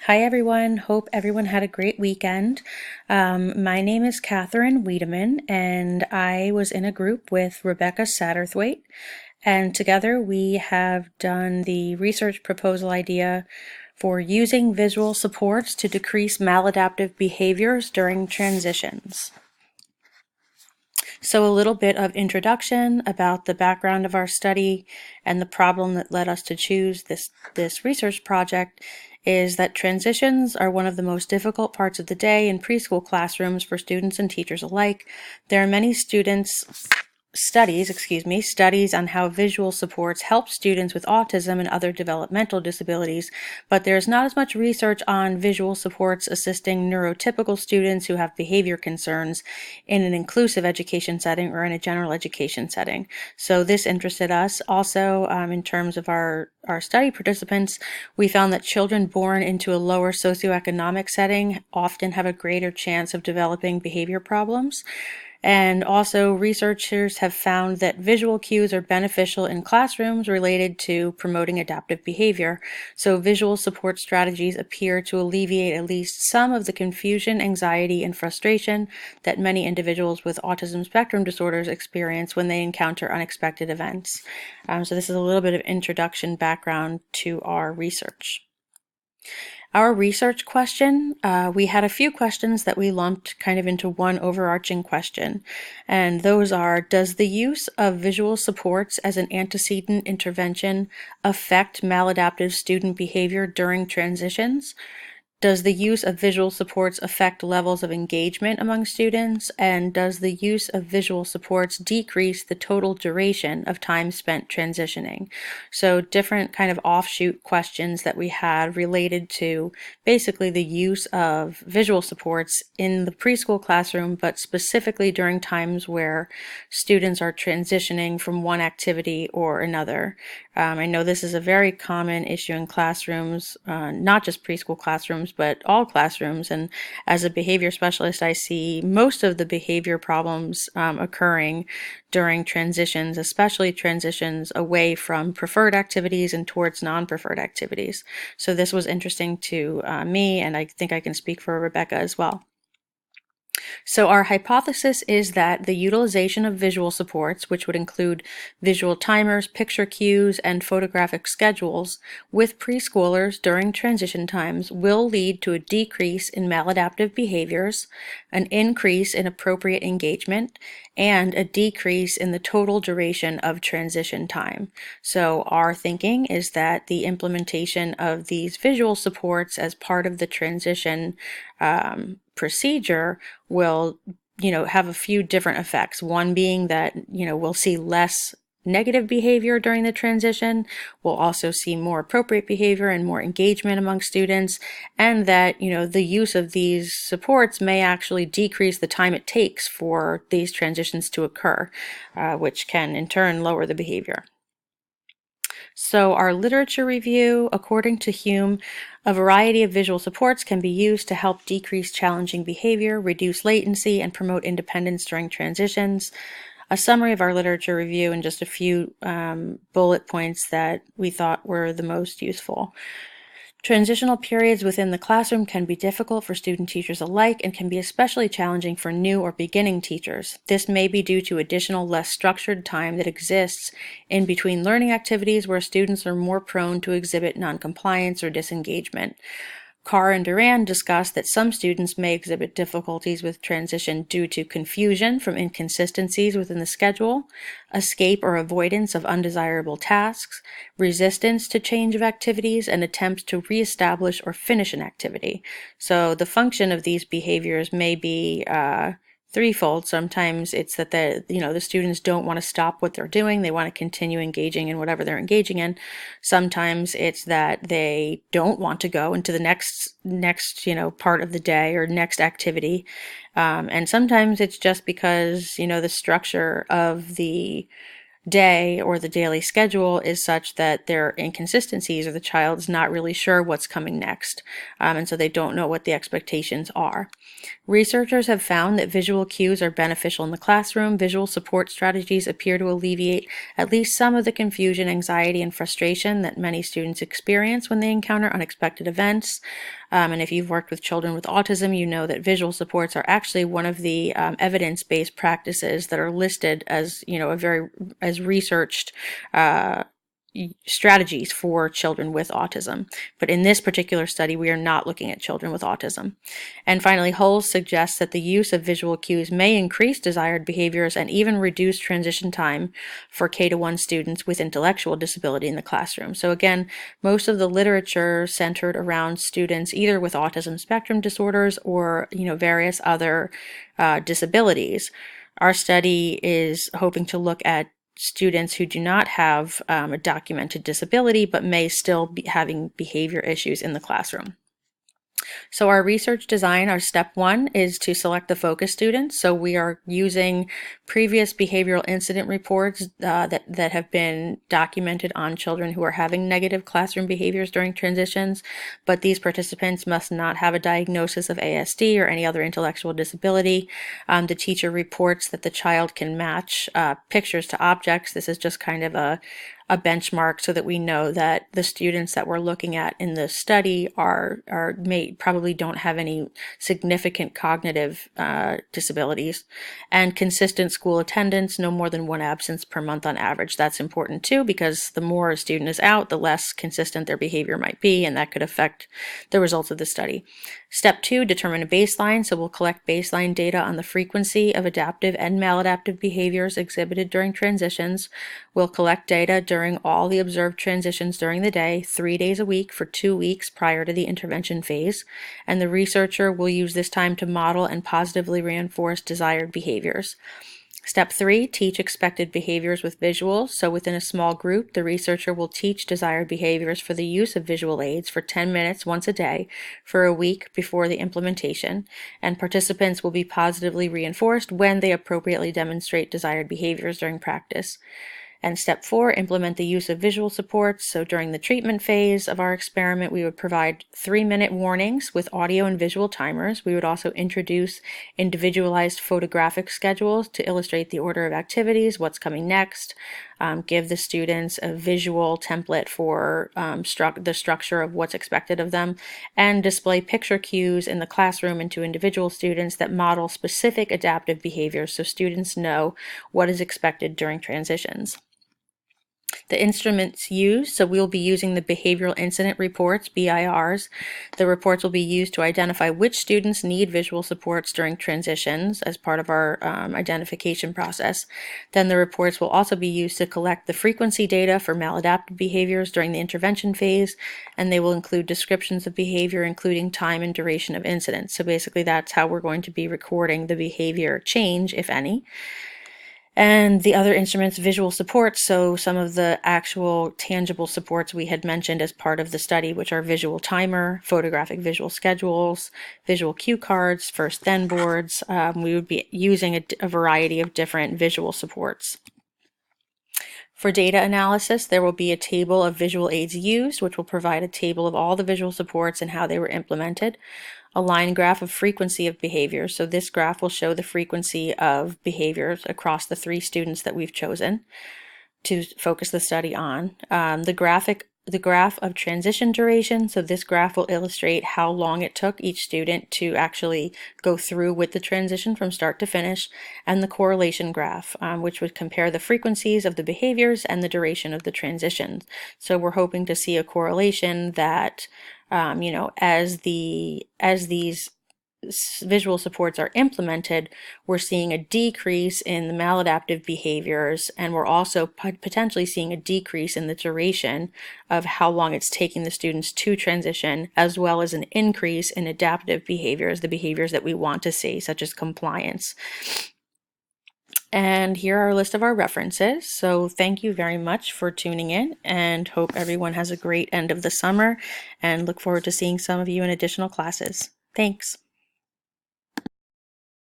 Hi everyone, hope everyone had a great weekend. My name is Catherine Wiedemann and I was in a group with Rebecca Satterthwaite, and together we have done the research proposal idea for using visual supports to decrease maladaptive behaviors during transitions. So a little bit of introduction about the background of our study and the problem that led us to choose this research project is that transitions are one of the most difficult parts of the day in preschool classrooms for students and teachers alike. There are many studies on how visual supports help students with autism and other developmental disabilities, but there's not as much research on visual supports assisting neurotypical students who have behavior concerns in an inclusive education setting or in a general education setting. So this interested us. Also, in terms of our study participants, we found that children born into a lower socioeconomic setting often have a greater chance of developing behavior problems. And also, researchers have found that visual cues are beneficial in classrooms related to promoting adaptive behavior. So visual support strategies appear to alleviate at least some of the confusion, anxiety, and frustration that many individuals with autism spectrum disorders experience when they encounter unexpected events. So this is a little bit of introduction background to our research. Our research question, we had a few questions that we lumped kind of into one overarching question, and those are: does the use of visual supports as an antecedent intervention affect maladaptive student behavior during transitions? Does the use of visual supports affect levels of engagement among students? And does the use of visual supports decrease the total duration of time spent transitioning? So different kind of offshoot questions that we had related to basically the use of visual supports in the preschool classroom, but specifically during times where students are transitioning from one activity or another. I know this is a very common issue in classrooms, not just preschool classrooms, but all classrooms. And as a behavior specialist, I see most of the behavior problems occurring during transitions, especially transitions away from preferred activities and towards non-preferred activities. So this was interesting to me, and I think I can speak for Rebecca as well. So our hypothesis is that the utilization of visual supports, which would include visual timers, picture cues, and photographic schedules with preschoolers during transition times will lead to a decrease in maladaptive behaviors, an increase in appropriate engagement, and a decrease in the total duration of transition time. So our thinking is that the implementation of these visual supports as part of the transition procedure will, have a few different effects. One being that, we'll see less negative behavior during the transition. We'll also see more appropriate behavior and more engagement among students, and that, the use of these supports may actually decrease the time it takes for these transitions to occur, which can in turn lower the behavior. So our literature review: according to Hume, a variety of visual supports can be used to help decrease challenging behavior, reduce latency, and promote independence during transitions. A summary of our literature review and just a few bullet points that we thought were the most useful. Transitional periods within the classroom can be difficult for student teachers alike and can be especially challenging for new or beginning teachers. This may be due to additional, less structured time that exists in between learning activities where students are more prone to exhibit noncompliance or disengagement. Carr and Duran discussed that some students may exhibit difficulties with transition due to confusion from inconsistencies within the schedule, escape or avoidance of undesirable tasks, resistance to change of activities, and attempts to reestablish or finish an activity. So the function of these behaviors may be threefold. Sometimes it's that the students don't want to stop what they're doing. They want to continue engaging in whatever they're engaging in. Sometimes it's that they don't want to go into the next part of the day or next activity. And sometimes it's just because, the structure of the day or the daily schedule is such that there are inconsistencies, or the child is not really sure what's coming next, and so they don't know what the expectations are. Researchers have found that visual cues are beneficial in the classroom. Visual support strategies appear to alleviate at least some of the confusion, anxiety, and frustration that many students experience when they encounter unexpected events. And if you've worked with children with autism, you know that visual supports are actually one of the evidence-based practices that are listed as, as researched strategies for children with autism. But in this particular study, we are not looking at children with autism. And finally, Hull suggests that the use of visual cues may increase desired behaviors and even reduce transition time for K-1 students with intellectual disability in the classroom. So again, most of the literature centered around students either with autism spectrum disorders or, various other disabilities. Our study is hoping to look at students who do not have a documented disability but may still be having behavior issues in the classroom. So our research design, our step one, is to select the focus students. So we are using previous behavioral incident reports that have been documented on children who are having negative classroom behaviors during transitions, but these participants must not have a diagnosis of ASD or any other intellectual disability. The teacher reports that the child can match pictures to objects. This is just kind of a benchmark so that we know that the students that we're looking at in the study probably don't have any significant cognitive disabilities. And consistent school attendance, no more than one absence per month on average. That's important too, because the more a student is out, the less consistent their behavior might be, and that could affect the results of the study. Step two, determine a baseline. So we'll collect baseline data on the frequency of adaptive and maladaptive behaviors exhibited during transitions. We'll collect data during all the observed transitions during the day, 3 days a week for 2 weeks prior to the intervention phase. And the researcher will use this time to model and positively reinforce desired behaviors. Step three, teach expected behaviors with visuals. So within a small group, the researcher will teach desired behaviors for the use of visual aids for 10 minutes once a day for a week before the implementation, and participants will be positively reinforced when they appropriately demonstrate desired behaviors during practice. And step four, implement the use of visual supports. So during the treatment phase of our experiment, we would provide 3-minute warnings with audio and visual timers. We would also introduce individualized photographic schedules to illustrate the order of activities, what's coming next, give the students a visual template for the structure of what's expected of them, and display picture cues in the classroom and to individual students that model specific adaptive behaviors so students know what is expected during transitions. The instruments used, so we'll be using the Behavioral Incident Reports, BIRs. The reports will be used to identify which students need visual supports during transitions as part of our identification process. Then the reports will also be used to collect the frequency data for maladaptive behaviors during the intervention phase, and they will include descriptions of behavior, including time and duration of incidents. So basically that's how we're going to be recording the behavior change, if any. And the other instruments, visual supports, so some of the actual tangible supports we had mentioned as part of the study, which are visual timer, photographic visual schedules, visual cue cards, first then boards. We would be using a variety of different visual supports. For data analysis, there will be a table of visual aids used, which will provide a table of all the visual supports and how they were implemented. A line graph of frequency of behavior. So this graph will show the frequency of behaviors across the 3 students that we've chosen to focus the study on. The graph of transition duration. So this graph will illustrate how long it took each student to actually go through with the transition from start to finish, and the correlation graph, which would compare the frequencies of the behaviors and the duration of the transition. So we're hoping to see a correlation that as these visual supports are implemented, we're seeing a decrease in the maladaptive behaviors, and we're also potentially seeing a decrease in the duration of how long it's taking the students to transition, as well as an increase in adaptive behaviors, the behaviors that we want to see, such as compliance. And here are a list of our references. So thank you very much for tuning in, and hope everyone has a great end of the summer, and look forward to seeing some of you in additional classes. Thanks.